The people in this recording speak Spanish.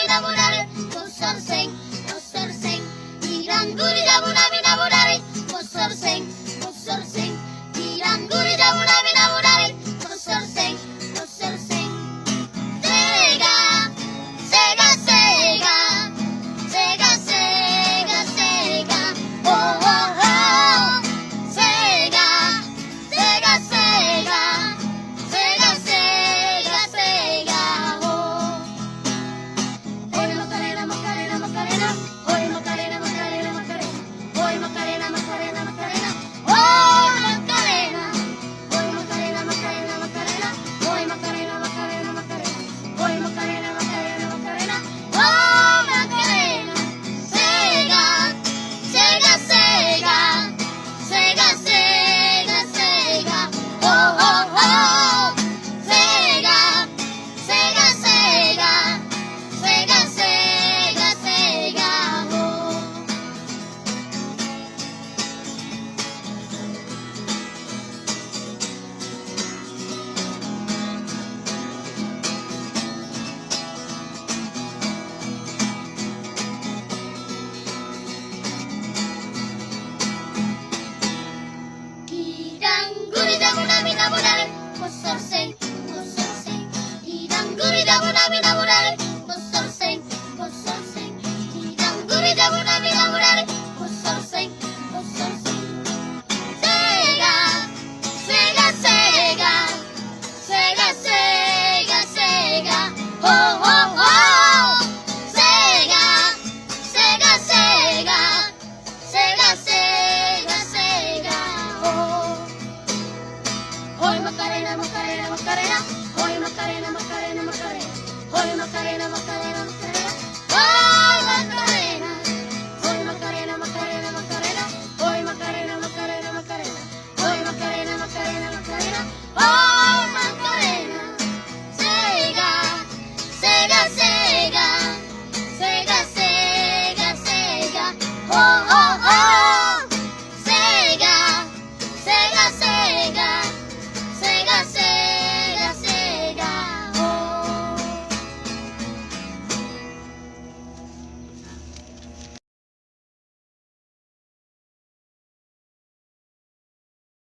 naburare, posorsen, posorsen, iranguri dabunami naburare, posorsen, posorsen, iranguri dabunami naburare, posorsen, posorsen. Sega, sega, sega, sega, sega, sega, oh, oh, oh. Sega, sega, sega, sega, sega, sega, oh. Hoy Macarena, Macarena, Macarena, hoy Macarena, Macarena, Macarena, hoy Macarena, Macarena, Macarena, hoy Macarena, hoy Macarena, Macarena, Macarena, hoy Macarena, Macarena, Macarena, hoy Macarena, Macarena, Macarena, oh Macarena. Sega, sega, sega, sega, sega, sega, oh, oh, oh. Sega, sega, sega, sega, sega, sega, oh. Iranguri dabunami naburare, posorsen, posorsen, iranguri dabunami naburare, posorsen, posorsen, iranguri dabunami naburare, posorsen, posorsen. Sega, sega, sega, sega, sega, sega, oh, oh, oh. Sega, sega, sega, sega, sega, sega, oh. Hoy Macarena, Macarena, Macarena, hoy Macarena, Macarena, Macarena, hoy Macarena, Macarena, Macarena, hoy Macarena.